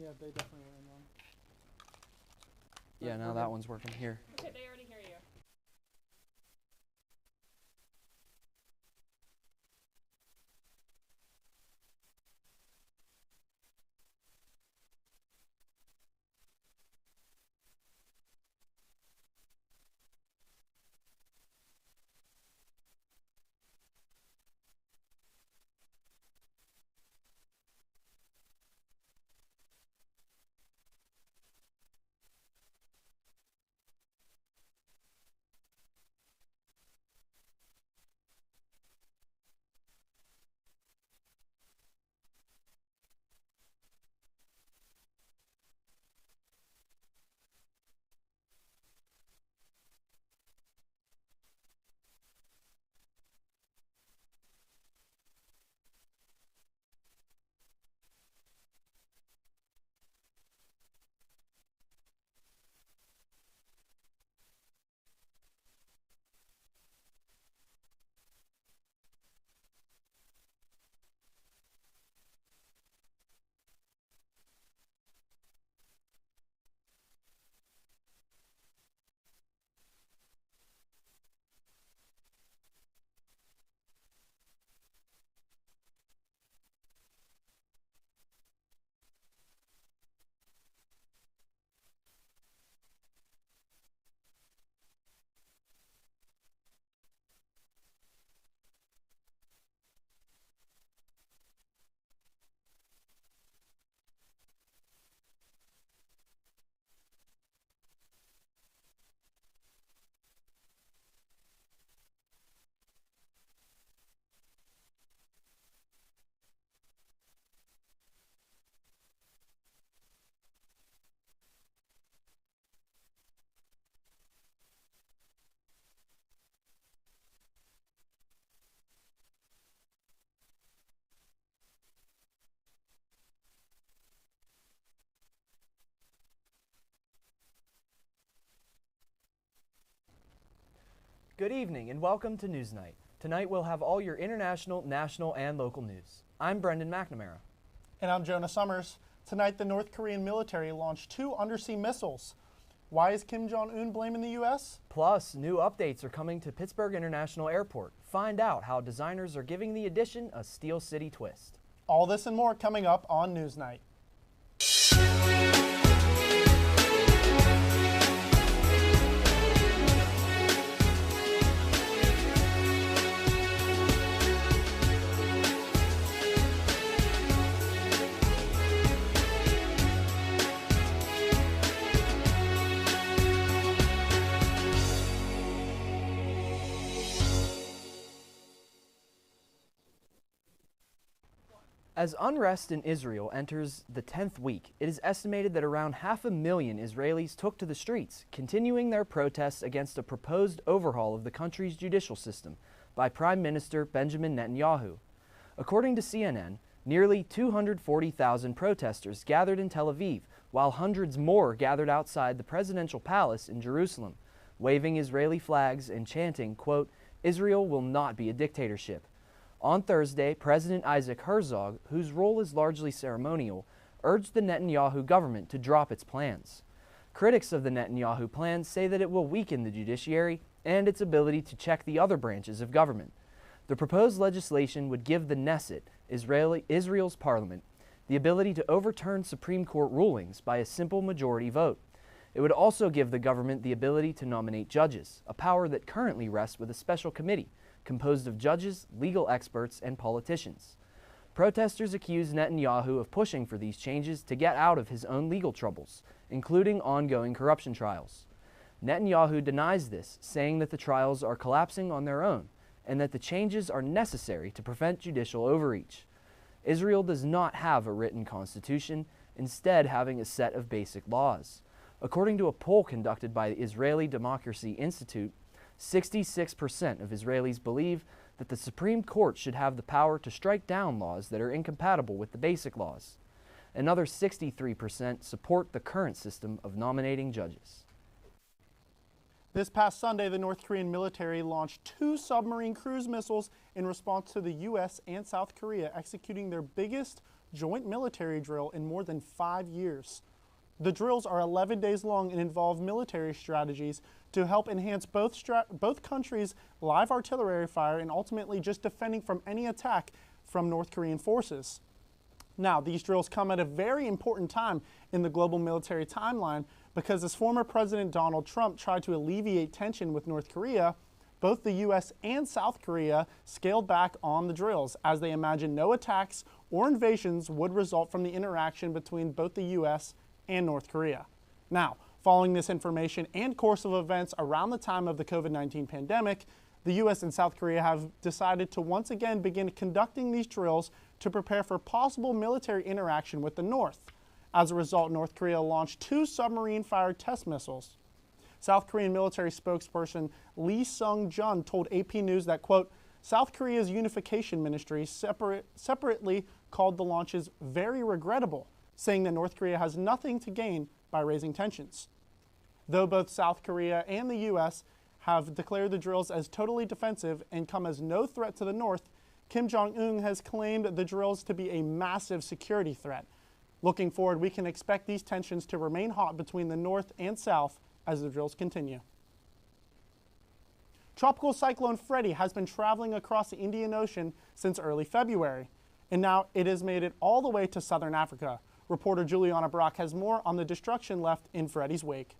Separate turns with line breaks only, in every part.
Yeah, they definitely ran wrong.
Yeah, now that one's working here.
Okay, they already hear you.
Good evening and welcome to NewsNight. Tonight we'll have all your international, national, and local news. I'm Brendan McNamara.
And I'm Jonah Summers. Tonight, the North Korean military launched 2 undersea missiles. Why is Kim Jong-un blaming the U.S.?
Plus, new updates are coming to Pittsburgh International Airport. Find out how designers are giving the addition a Steel City twist.
All this and more coming up on NewsNight.
As unrest in Israel enters the 10th week, it is estimated that around 500,000 Israelis took to the streets, continuing their protests against a proposed overhaul of the country's judicial system by Prime Minister Benjamin Netanyahu. According to CNN, nearly 240,000 protesters gathered in Tel Aviv, while hundreds more gathered outside the presidential palace in Jerusalem, waving Israeli flags and chanting, quote, "Israel will not be a dictatorship." On Thursday, President Isaac Herzog, whose role is largely ceremonial, urged the Netanyahu government to drop its plans. Critics of the Netanyahu plan say that it will weaken the judiciary and its ability to check the other branches of government. The proposed legislation would give the Knesset, Israel's parliament, the ability to overturn Supreme Court rulings by a simple majority vote. It would also give the government the ability to nominate judges, a power that currently rests with a special committee composed of judges, legal experts, and politicians. Protesters accuse Netanyahu of pushing for these changes to get out of his own legal troubles, including ongoing corruption trials. Netanyahu denies this, saying that the trials are collapsing on their own and that the changes are necessary to prevent judicial overreach. Israel does not have a written constitution, instead having a set of basic laws. According to a poll conducted by the Israeli Democracy Institute, 66% of Israelis believe that the Supreme Court should have the power to strike down laws that are incompatible with the basic laws. Another 63% support the current system of nominating judges.
This past Sunday, the North Korean military launched 2 submarine cruise missiles in response to the U.S. and South Korea executing their biggest joint military drill in more than 5 years. The drills are 11 days long and involve military strategies to help enhance both countries' live artillery fire and ultimately just defending from any attack from North Korean forces. Now, these drills come at a very important time in the global military timeline because as former President Donald Trump tried to alleviate tension with North Korea, both the U.S. and South Korea scaled back on the drills as they imagined no attacks or invasions would result from the interaction between both the U.S. and North Korea. Now, following this information and course of events around the time of the COVID-19 pandemic, the U.S. and South Korea have decided to once again begin conducting these drills to prepare for possible military interaction with the North. As a result, North Korea launched 2 submarine-fired test missiles. South Korean military spokesperson Lee Sung-jun told AP News that, quote, South Korea's unification ministry separately called the launches very regrettable, saying that North Korea has nothing to gain by raising tensions. Though both South Korea and the U.S. have declared the drills as totally defensive and come as no threat to the North, Kim Jong-un has claimed the drills to be a massive security threat. Looking forward, we can expect these tensions to remain hot between the North and South as the drills continue. Tropical Cyclone Freddy has been traveling across the Indian Ocean since early February, and now it has made it all the way to southern Africa. Reporter Juliana Brock has more on the destruction left in Freddy's wake.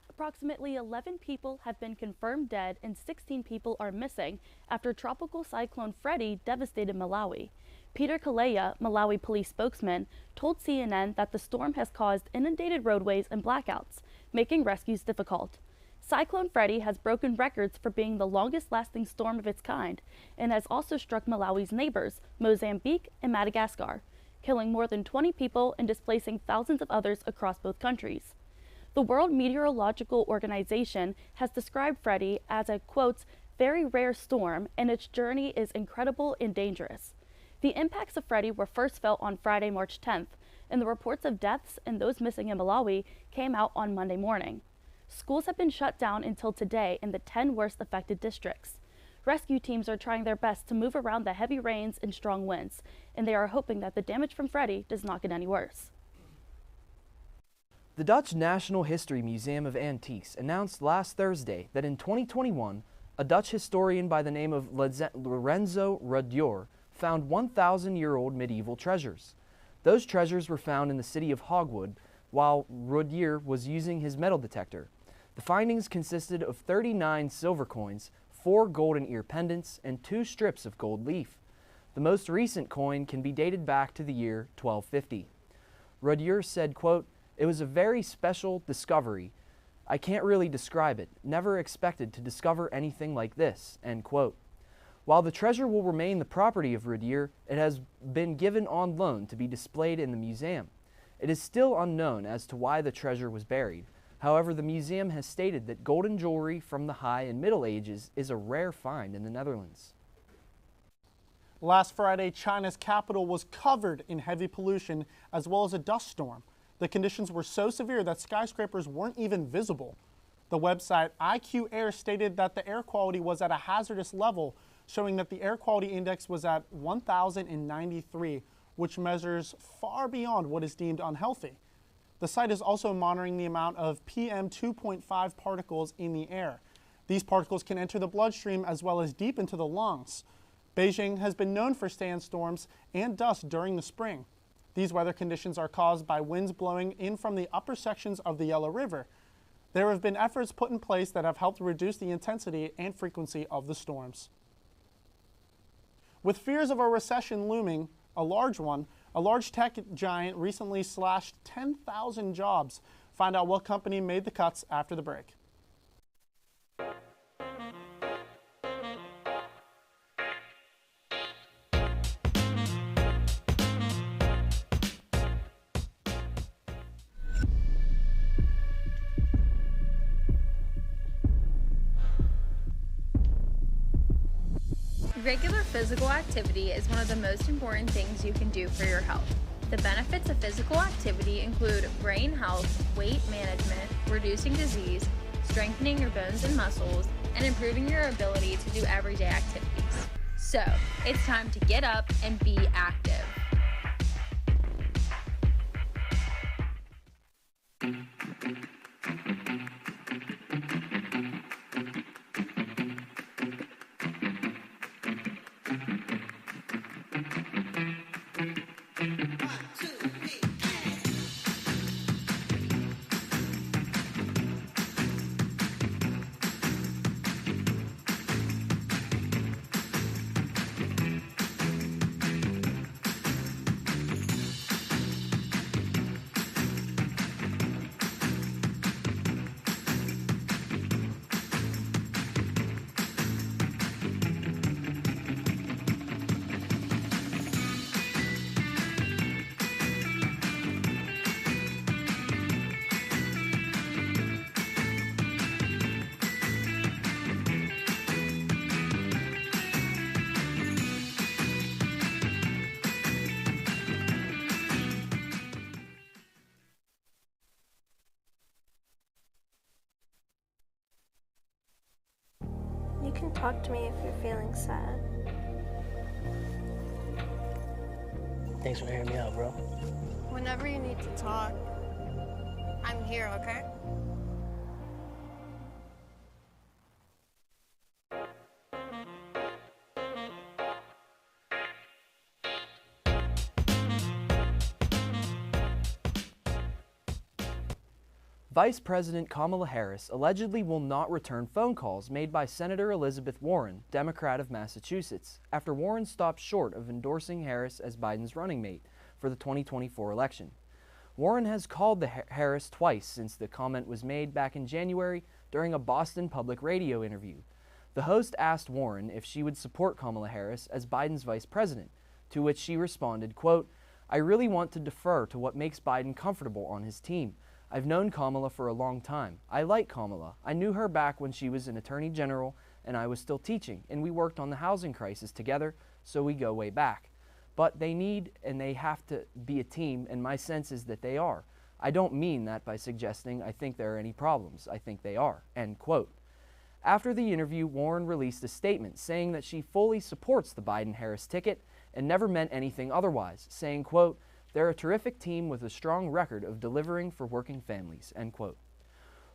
Approximately 11 people have been confirmed dead and 16 people are missing after Tropical Cyclone Freddy devastated Malawi. Peter Kaleya, Malawi police spokesman, told CNN that the storm has caused inundated roadways and blackouts, making rescues difficult. Cyclone Freddy has broken records for being the longest-lasting storm of its kind and has also struck Malawi's neighbors, Mozambique and Madagascar, killing more than 20 people and displacing thousands of others across both countries. The World Meteorological Organization has described Freddy as a, quote, very rare storm, and its journey is incredible and dangerous. The impacts of Freddy were first felt on Friday, March 10th, and the reports of deaths and those missing in Malawi came out on Monday morning. Schools have been shut down until today in the 10 worst affected districts. Rescue teams are trying their best to move around the heavy rains and strong winds, and they are hoping that the damage from Freddy does not get any worse.
The Dutch National History Museum of Antiques announced last Thursday that in 2021, a Dutch historian by the name of Lorenzo Rudier found 1,000-year-old medieval treasures. Those treasures were found in the city of Hogwood while Rudier was using his metal detector. The findings consisted of 39 silver coins, 4 golden ear pendants, and 2 strips of gold leaf. The most recent coin can be dated back to the year 1250. Rudier said, quote, "It was a very special discovery. I can't really describe it. Never expected to discover anything like this," end quote. While the treasure will remain the property of Rudier, it has been given on loan to be displayed in the museum. It is still unknown as to why the treasure was buried. However, the museum has stated that golden jewelry from the High and Middle Ages is a rare find in the Netherlands.
Last Friday, China's capital was covered in heavy pollution as well as a dust storm. The conditions were so severe that skyscrapers weren't even visible. The website IQ Air stated that the air quality was at a hazardous level, showing that the air quality index was at 1,093, which measures far beyond what is deemed unhealthy. The site is also monitoring the amount of PM 2.5 particles in the air. These particles can enter the bloodstream as well as deep into the lungs. Beijing has been known for sandstorms and dust during the spring. These weather conditions are caused by winds blowing in from the upper sections of the Yellow River. There have been efforts put in place that have helped reduce the intensity and frequency of the storms. With fears of a recession looming, a large tech giant recently slashed 10,000 jobs. Find out what company made the cuts after the break.
Regular physical activity is one of the most important things you can do for your health. The benefits of physical activity include brain health, weight management, reducing disease, strengthening your bones and muscles, and improving your ability to do everyday activities. So, it's time to get up and be active.
can talk to me if you're feeling sad.
Thanks for hearing me out, bro.
Whenever you need to talk, I'm here, okay?
Vice President Kamala Harris allegedly will not return phone calls made by Senator Elizabeth Warren, Democrat of Massachusetts, after Warren stopped short of endorsing Harris as Biden's running mate for the 2024 election. Warren has called Harris twice since the comment was made back in January during a Boston public radio interview. The host asked Warren if she would support Kamala Harris as Biden's vice president, to which she responded, quote, "I really want to defer to what makes Biden comfortable on his team. I've known Kamala for a long time. I like Kamala. I knew her back when she was an attorney general and I was still teaching, and we worked on the housing crisis together, so we go way back. But they need and they have to be a team, and my sense is that they are. I don't mean that by suggesting I think there are any problems. I think they are." End quote. After the interview, Warren released a statement saying that she fully supports the Biden-Harris ticket and never meant anything otherwise, saying, quote, "They're a terrific team with a strong record of delivering for working families," end quote.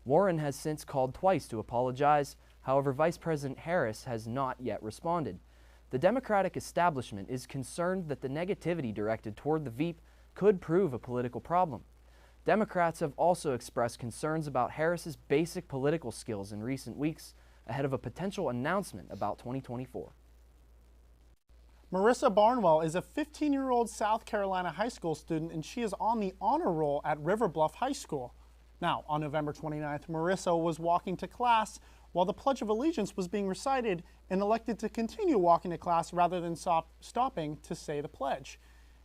Warren has since called twice to apologize. However, Vice President Harris has not yet responded. The Democratic establishment is concerned that the negativity directed toward the Veep could prove a political problem. Democrats have also expressed concerns about Harris's basic political skills in recent weeks ahead of a potential announcement about 2024.
Marissa Barnwell is a 15-year-old South Carolina high school student, and she is on the honor roll at River Bluff High School. Now, on November 29th, Marissa was walking to class while the Pledge of Allegiance was being recited and elected to continue walking to class rather than stopping to say the pledge.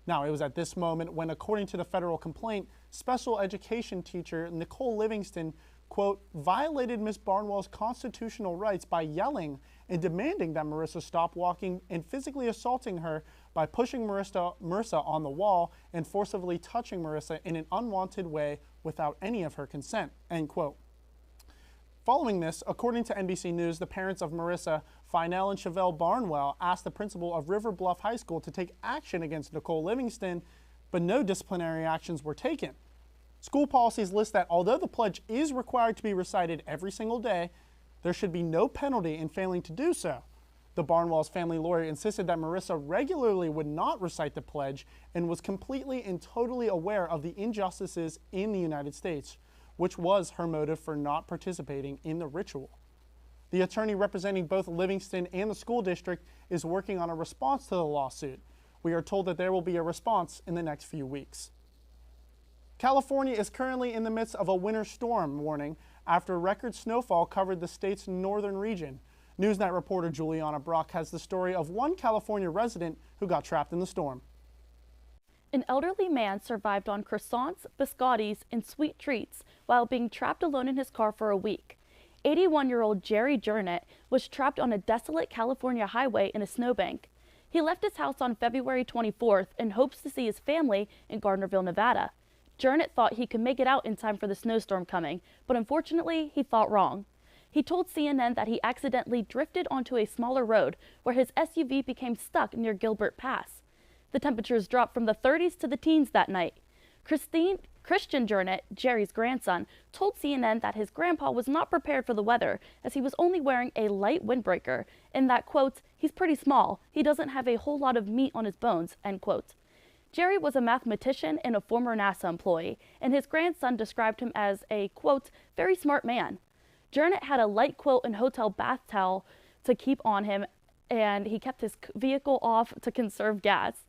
Now, it was at this moment when, according to the federal complaint, special education teacher Nicole Livingston, quote, violated Miss Barnwell's constitutional rights by yelling and demanding that Marissa stop walking and physically assaulting her by pushing Marissa on the wall and forcibly touching Marissa in an unwanted way without any of her consent, end quote. Following this, according to NBC News, the parents of Marissa, Finell and Chevelle Barnwell, asked the principal of River Bluff High School to take action against Nicole Livingston, but no disciplinary actions were taken. School policies list that although the pledge is required to be recited every single day, there should be no penalty in failing to do so. The Barnwell's family lawyer insisted that Marissa regularly would not recite the pledge and was completely and totally aware of the injustices in the United States, which was her motive for not participating in the ritual. The attorney representing both Livingston and the school district is working on a response to the lawsuit. We are told that there will be a response in the next few weeks. California is currently in the midst of a winter storm warning after record snowfall covered the state's northern region. NewsNight reporter Juliana Brock has the story of one California resident who got trapped in the storm.
An elderly man survived on croissants, biscottis, and sweet treats while being trapped alone in his car for a week. 81-year-old Jerry Jurnett was trapped on a desolate California highway in a snowbank. He left his house on February 24th in hopes to see his family in Gardnerville, Nevada. Jurnett thought he could make it out in time for the snowstorm coming, but unfortunately, he thought wrong. He told CNN that he accidentally drifted onto a smaller road where his SUV became stuck near Gilbert Pass. The temperatures dropped from the 30s to the teens that night. Christian Jurnett, Jerry's grandson, told CNN that his grandpa was not prepared for the weather as he was only wearing a light windbreaker and that, quote, he's pretty small, he doesn't have a whole lot of meat on his bones, end quote. Jerry was a mathematician and a former NASA employee, and his grandson described him as a, quote, very smart man. Jurnett had a light quilt and hotel bath towel to keep on him, and he kept his vehicle off to conserve gas.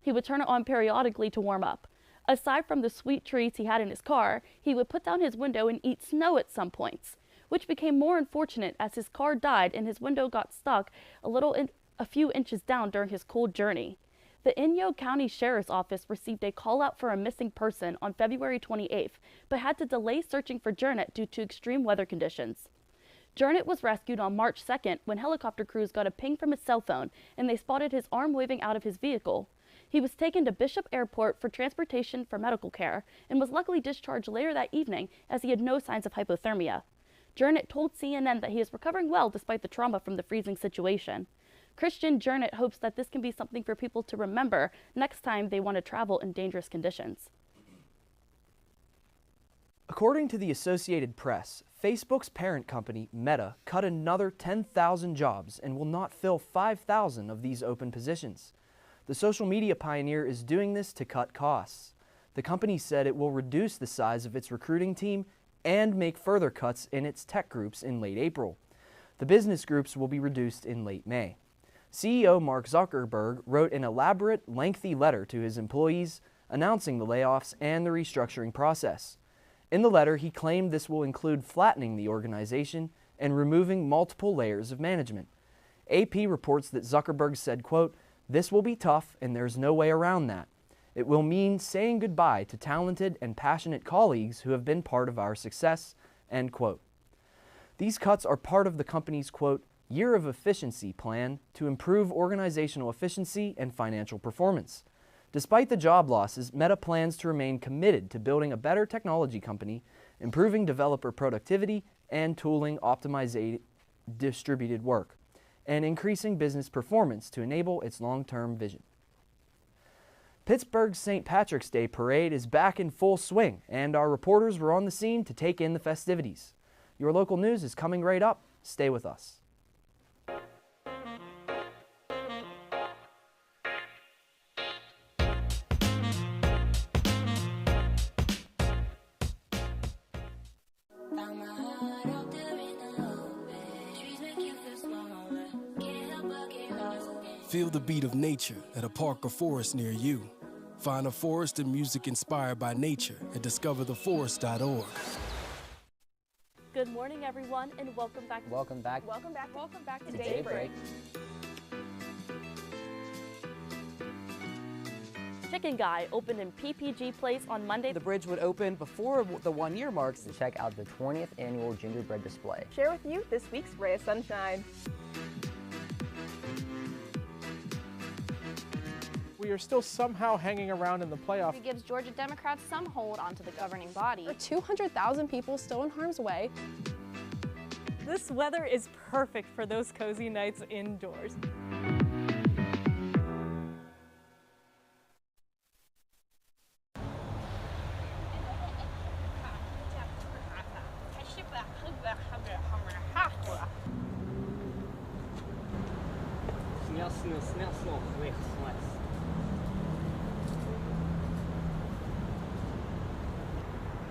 He would turn it on periodically to warm up. Aside from the sweet treats he had in his car, he would put down his window and eat snow at some points, which became more unfortunate as his car died and his window got stuck a few inches down during his cold journey. The Inyo County Sheriff's Office received a call out for a missing person on February 28th, but had to delay searching for Jurnett due to extreme weather conditions. Jurnett was rescued on March 2nd when helicopter crews got a ping from his cell phone and they spotted his arm waving out of his vehicle. He was taken to Bishop Airport for transportation for medical care and was luckily discharged later that evening as he had no signs of hypothermia. Jernit told CNN that he is recovering well despite the trauma from the freezing situation. Christian Jernit hopes that this can be something for people to remember next time they want to travel in dangerous conditions.
According to the Associated Press, Facebook's parent company, Meta, cut another 10,000 jobs and will not fill 5,000 of these open positions. The social media pioneer is doing this to cut costs. The company said it will reduce the size of its recruiting team and make further cuts in its tech groups in late April. The business groups will be reduced in late May. CEO Mark Zuckerberg wrote an elaborate, lengthy letter to his employees announcing the layoffs and the restructuring process. In the letter, he claimed this will include flattening the organization and removing multiple layers of management. AP reports that Zuckerberg said, quote, "This will be tough and there's no way around that. It will mean saying goodbye to talented and passionate colleagues who have been part of our success," end quote. These cuts are part of the company's, quote, "year of efficiency plan to improve organizational efficiency and financial performance." Despite the job losses, Meta plans to remain committed to building a better technology company, improving developer productivity and tooling optimizing distributed work, and increasing business performance to enable its long-term vision. Pittsburgh's St. Patrick's Day parade is back in full swing, and our reporters were on the scene to take in the festivities. Your local news is coming right up. Stay with us.
Feel the beat of nature at a park or forest near you. Find a forest and music inspired by nature at discovertheforest.org.
Good morning, everyone, and welcome back.
Welcome back
to
Daybreak.
Chicken Guy opened in PPG Place on Monday.
The bridge would open before the 1 year marks to check out the 20th annual gingerbread display.
Share with you this week's ray of sunshine.
We are still somehow hanging around in the playoffs.
It gives Georgia Democrats some hold onto the governing body.
There are 200,000 people still in harm's way.
This weather is perfect for those cozy nights indoors.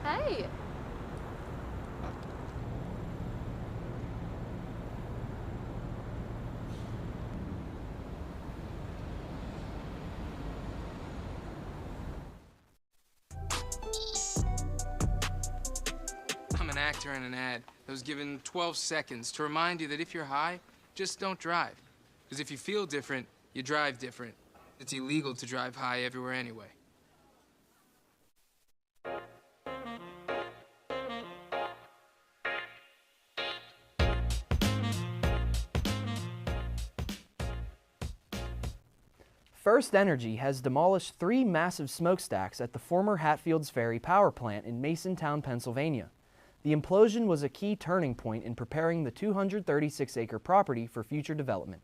Hey!
I'm an actor in an ad that was given 12 seconds to remind you that if you're high, just don't drive. Because if you feel different, you drive different. It's illegal to drive high everywhere anyway.
First Energy has demolished 3 massive smokestacks at the former Hatfields Ferry power plant in Masontown, Pennsylvania. The implosion was a key turning point in preparing the 236-acre property for future development.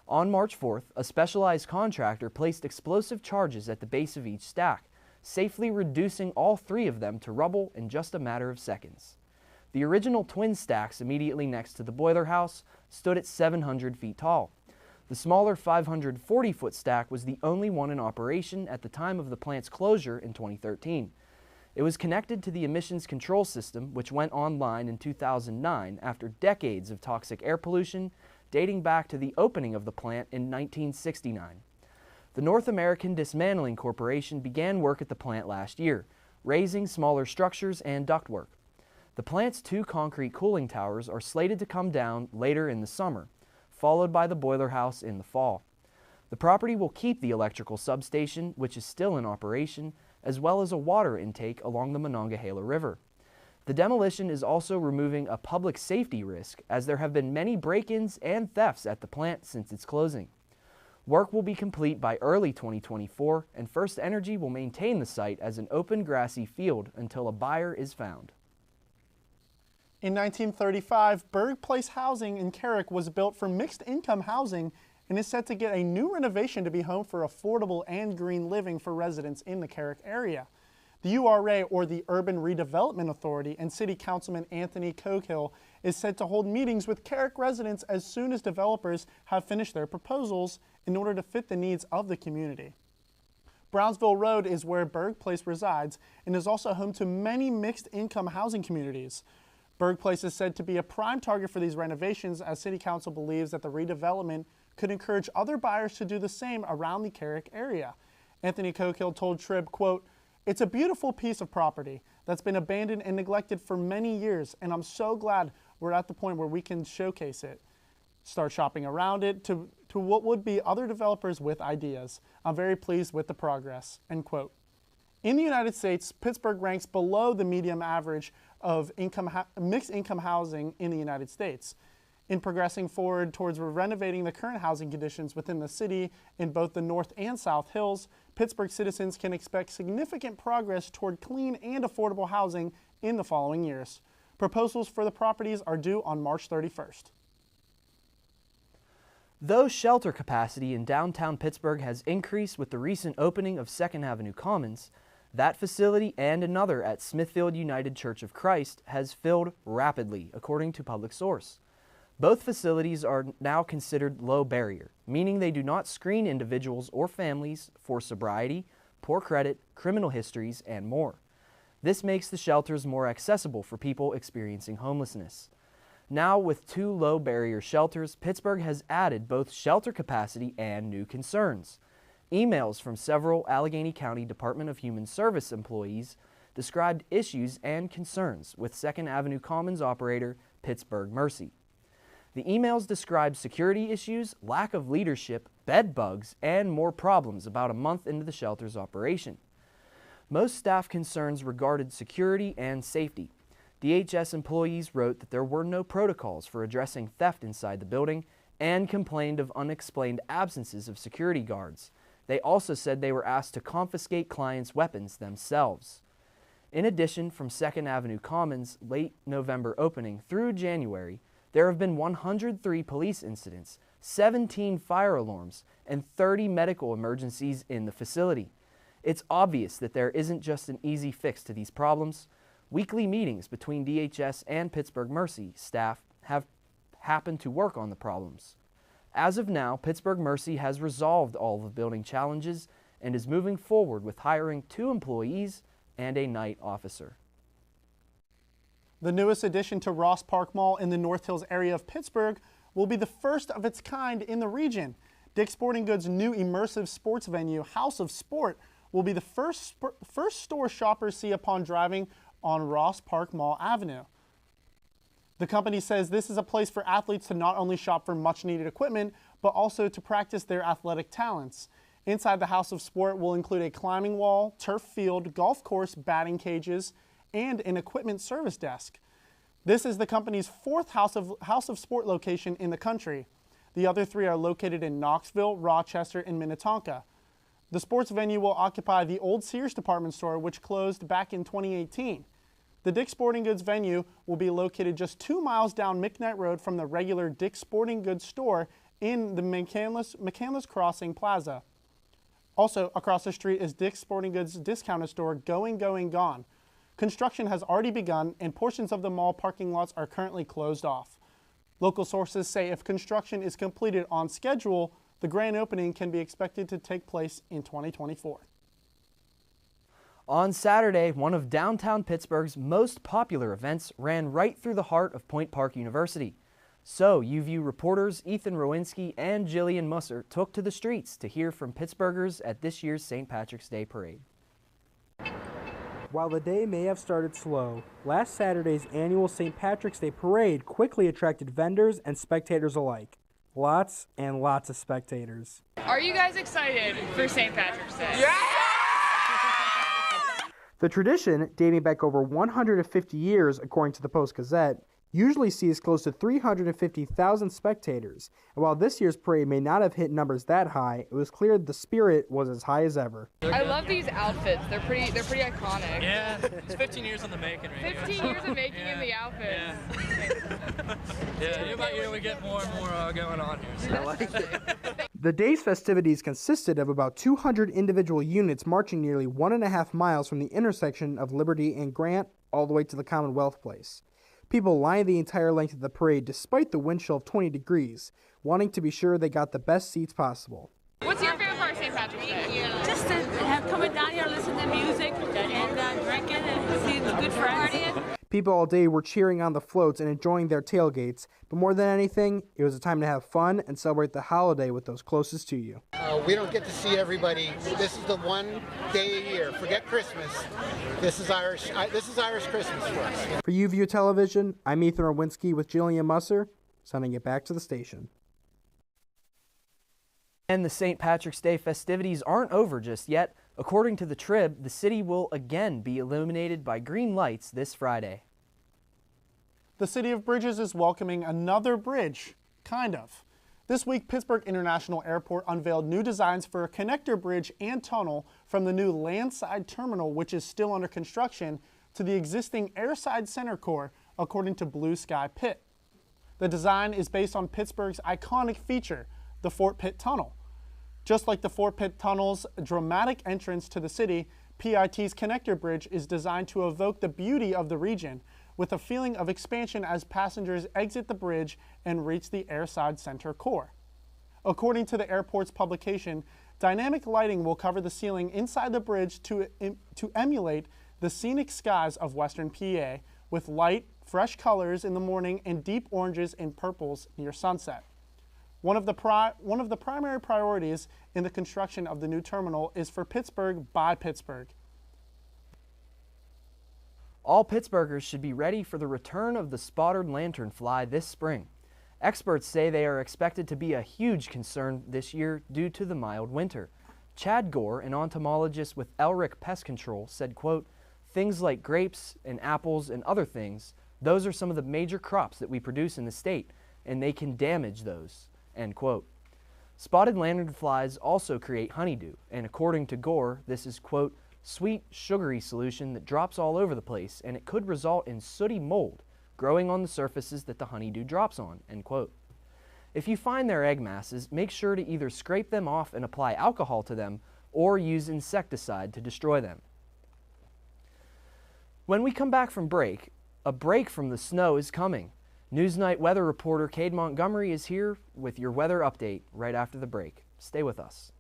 On March 4th, a specialized contractor placed explosive charges at the base of each stack, safely reducing all 3 of them to rubble in just a matter of seconds. The original twin stacks immediately next to the boiler house stood at 700 feet tall. The smaller 540-foot stack was the only one in operation at the time of the plant's closure in 2013. It was connected to the emissions control system, which went online in 2009 after decades of toxic air pollution dating back to the opening of the plant in 1969. The North American Dismantling Corporation began work at the plant last year, raising smaller structures and ductwork. The plant's 2 concrete cooling towers are slated to come down later in the summer, followed by the boiler house in the fall. The property will keep the electrical substation, which is still in operation, as well as a water intake along the Monongahela River. The demolition is also removing a public safety risk, as there have been many break-ins and thefts at the plant since its closing. Work will be complete by early 2024, and First Energy will maintain the site as an open grassy field until a buyer is found.
In 1935, Berg Place Housing in Carrick was built for mixed-income housing and is set to get a new renovation to be home for affordable and green living for residents in the Carrick area. The URA, or the Urban Redevelopment Authority, and City Councilman Anthony Cogill is set to hold meetings with Carrick residents as soon as developers have finished their proposals in order to fit the needs of the community. Brownsville Road is where Berg Place resides and is also home to many mixed-income housing communities. Berg Place is said to be a prime target for these renovations, as City Council believes that the redevelopment could encourage other buyers to do the same around the Carrick area. Anthony Cogill told Trib, quote, "It's a beautiful piece of property that's been abandoned and neglected for many years, and I'm so glad we're at the point where we can showcase it, start shopping around it to what would be other developers with ideas. I'm very pleased with the progress," end quote. In the United States, Pittsburgh ranks below the median average of mixed-income housing in the United States. In progressing forward towards renovating the current housing conditions within the city in both the North and South Hills, Pittsburgh citizens can expect significant progress toward clean and affordable housing in the following years. Proposals for the properties are due on March 31st.
Though shelter capacity in downtown Pittsburgh has increased with the recent opening of 2nd Avenue Commons, that facility and another at Smithfield United Church of Christ has filled rapidly, according to public source. Both facilities are now considered low barrier, meaning they do not screen individuals or families for sobriety, poor credit, criminal histories, and more. This makes the shelters more accessible for people experiencing homelessness. Now, with 2 low barrier shelters, Pittsburgh has added both shelter capacity and new concerns. Emails from several Allegheny County Department of Human Service employees described issues and concerns with 2nd Avenue Commons operator Pittsburgh Mercy. The emails described security issues, lack of leadership, bed bugs, and more problems about a month into the shelter's operation. Most staff concerns regarded security and safety. DHS employees wrote that there were no protocols for addressing theft inside the building and complained of unexplained absences of security guards. They also said they were asked to confiscate clients' weapons themselves. In addition, from 2nd Avenue Commons' late November opening through January, there have been 103 police incidents, 17 fire alarms, and 30 medical emergencies in the facility. It's obvious that there isn't just an easy fix to these problems. Weekly meetings between DHS and Pittsburgh Mercy staff have happened to work on the problems. As of now, Pittsburgh Mercy has resolved all the building challenges and is moving forward with hiring 2 employees and a night officer.
The newest addition to Ross Park Mall in the North Hills area of Pittsburgh will be the first of its kind in the region. Dick's Sporting Goods' new immersive sports venue, House of Sport, will be the first store shoppers see upon driving on Ross Park Mall Avenue. The company says this is a place for athletes to not only shop for much-needed equipment, but also to practice their athletic talents. Inside the House of Sport will include a climbing wall, turf field, golf course, batting cages, and an equipment service desk. This is the company's 4th House of Sport location in the country. The other 3 are located in Knoxville, Rochester, and Minnetonka. The sports venue will occupy the old Sears department store, which closed back in 2018. The Dick's Sporting Goods venue will be located just 2 miles down McKnight Road from the regular Dick's Sporting Goods store in the McCandless Crossing Plaza. Also across the street is Dick's Sporting Goods discounted store Going, Gone. Construction has already begun and portions of the mall parking lots are currently closed off. Local sources say if construction is completed on schedule, the grand opening can be expected to take place in 2024.
On Saturday, one of downtown Pittsburgh's most popular events ran right through the heart of Point Park University. So, UView reporters Ethan Rowinski and Jillian Musser took to the streets to hear from Pittsburghers at this year's St. Patrick's Day Parade.
While the day may have started slow, last Saturday's annual St. Patrick's Day Parade quickly attracted vendors and spectators alike. Lots and lots of spectators.
Are you guys excited for St. Patrick's Day?
Yeah! The tradition, dating back over 150 years according to the Post-Gazette, usually sees close to 350,000 spectators, and while this year's parade may not have hit numbers that high, it was clear the spirit was as high as ever.
I love these outfits. They're pretty iconic.
Yeah, it's 15 years in the making right
15 years of making in the outfits.
Yeah, year by year we get more and more going on here. So. I like it.
The day's festivities consisted of about 200 individual units marching nearly 1.5 miles from the intersection of Liberty and Grant all the way to the Commonwealth Place. People lined the entire length of the parade despite the wind chill of 20 degrees, wanting to be sure they got the best seats possible.
What's your favorite part of St. Patrick's Day?
Just to have coming down here, listen to music and drinking and seeing the good friends.
People all day were cheering on the floats and enjoying their tailgates, but more than anything, it was a time to have fun and celebrate the holiday with those closest to you.
We don't get to see everybody. This is the one day a year. Forget Christmas. This is Irish Christmas for us.
For UView Television, I'm Ethan Rowinski with Jillian Musser, sending it back to the station.
And the St. Patrick's Day festivities aren't over just yet. According to the Trib, the city will again be illuminated by green lights this Friday.
The City of Bridges is welcoming another bridge, kind of. This week, Pittsburgh International Airport unveiled new designs for a connector bridge and tunnel from the new landside terminal, which is still under construction, to the existing airside center core, according to Blue Sky Pitt. The design is based on Pittsburgh's iconic feature, the Fort Pitt Tunnel. Just like the Fort Pitt Tunnel's dramatic entrance to the city, PIT's connector bridge is designed to evoke the beauty of the region, with a feeling of expansion as passengers exit the bridge and reach the airside center core. According to the airport's publication, dynamic lighting will cover the ceiling inside the bridge to emulate the scenic skies of Western PA, with light, fresh colors in the morning and deep oranges and purples near sunset. One of the primary priorities in the construction of the new terminal is for Pittsburgh by Pittsburgh.
All Pittsburghers should be ready for the return of the spotted lanternfly this spring. Experts say they are expected to be a huge concern this year due to the mild winter. Chad Gore, an entomologist with Elric Pest Control, said, quote, "Things like grapes and apples and other things, those are some of the major crops that we produce in the state, and they can damage those." End quote. Spotted lanternflies also create honeydew, and according to Gore, this is, quote, "sweet, sugary solution that drops all over the place, and it could result in sooty mold growing on the surfaces that the honeydew drops on," end quote. If you find their egg masses, make sure to either scrape them off and apply alcohol to them, or use insecticide to destroy them. When we come back from break, a break from the snow is coming. NewsNight weather reporter Cade Montgomery is here with your weather update right after the break. Stay with us.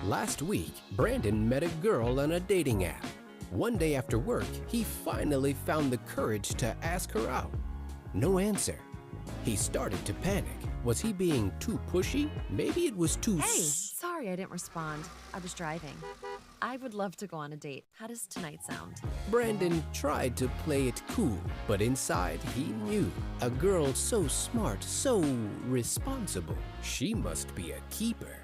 Last week, Brandon met a girl on a dating app. One day after work, he finally found the courage to ask her out. No answer. He started to panic. Was he being too pushy? Maybe it was too
Sorry I didn't respond. I was driving. I would love to go on a date. How does tonight sound?
Brandon tried to play it cool, but inside he knew. A girl so smart, so responsible. She must be a keeper.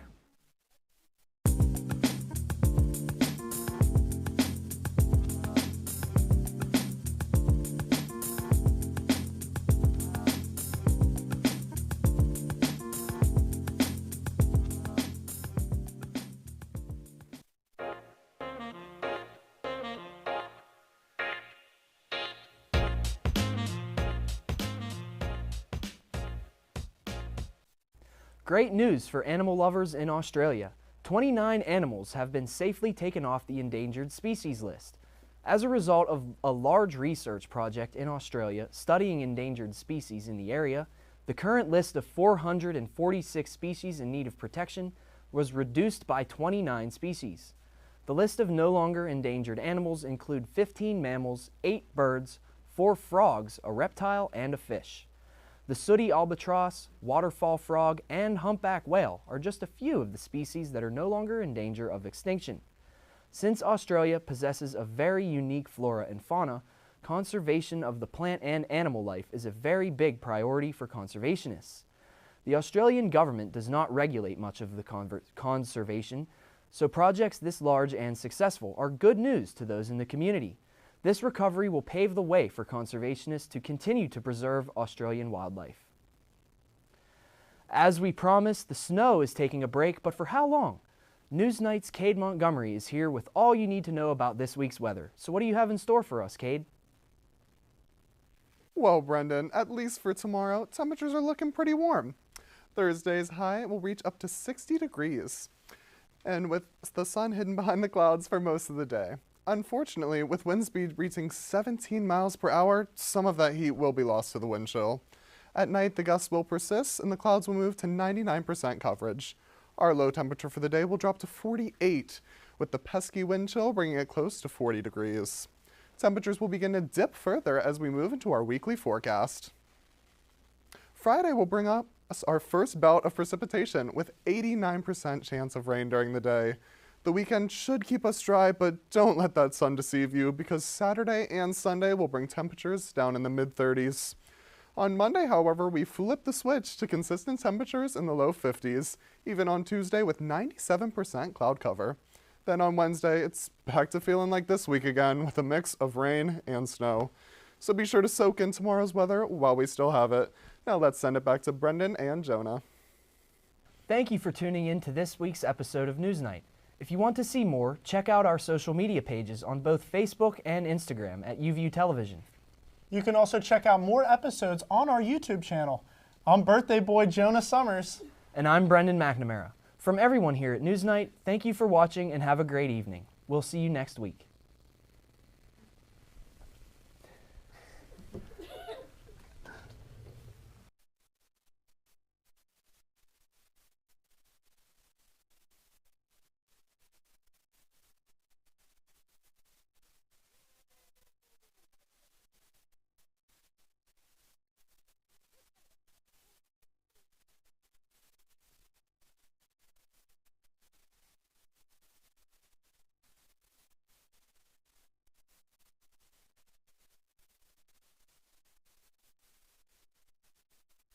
Great news for animal lovers in Australia. 29 animals have been safely taken off the endangered species list. As a result of a large research project in Australia studying endangered species in the area, the current list of 446 species in need of protection was reduced by 29 species. The list of no longer endangered animals include 15 mammals, 8 birds, 4 frogs, a reptile, and a fish. The sooty albatross, waterfall frog, and humpback whale are just a few of the species that are no longer in danger of extinction. Since Australia possesses a very unique flora and fauna, conservation of the plant and animal life is a very big priority for conservationists. The Australian government does not regulate much of the conservation, so projects this large and successful are good news to those in the community. This recovery will pave the way for conservationists to continue to preserve Australian wildlife. As we promised, the snow is taking a break, but for how long? NewsNight's Cade Montgomery is here with all you need to know about this week's weather. So what do you have in store for us, Cade?
Well, Brendan, at least for tomorrow, temperatures are looking pretty warm. Thursday's high will reach up to 60 degrees, and with the sun hidden behind the clouds for most of the day. Unfortunately, with wind speed reaching 17 miles per hour, some of that heat will be lost to the wind chill. At night, the gusts will persist and the clouds will move to 99% coverage. Our low temperature for the day will drop to 48, with the pesky wind chill bringing it close to 40 degrees. Temperatures will begin to dip further as we move into our weekly forecast. Friday will bring up our first bout of precipitation with 89% chance of rain during the day. The weekend should keep us dry, but don't let that sun deceive you because Saturday and Sunday will bring temperatures down in the mid-30s. On Monday, however, we flip the switch to consistent temperatures in the low 50s, even on Tuesday with 97% cloud cover. Then on Wednesday, it's back to feeling like this week again with a mix of rain and snow. So be sure to soak in tomorrow's weather while we still have it. Now let's send it back to Brendan and Jonah.
Thank you for tuning in to this week's episode of NewsNight. If you want to see more, check out our social media pages on both Facebook and Instagram at UView Television.
You can also check out more episodes on our YouTube channel. I'm birthday boy Jonah Summers.
And I'm Brendan McNamara. From everyone here at NewsNight, thank you for watching and have a great evening. We'll see you next week.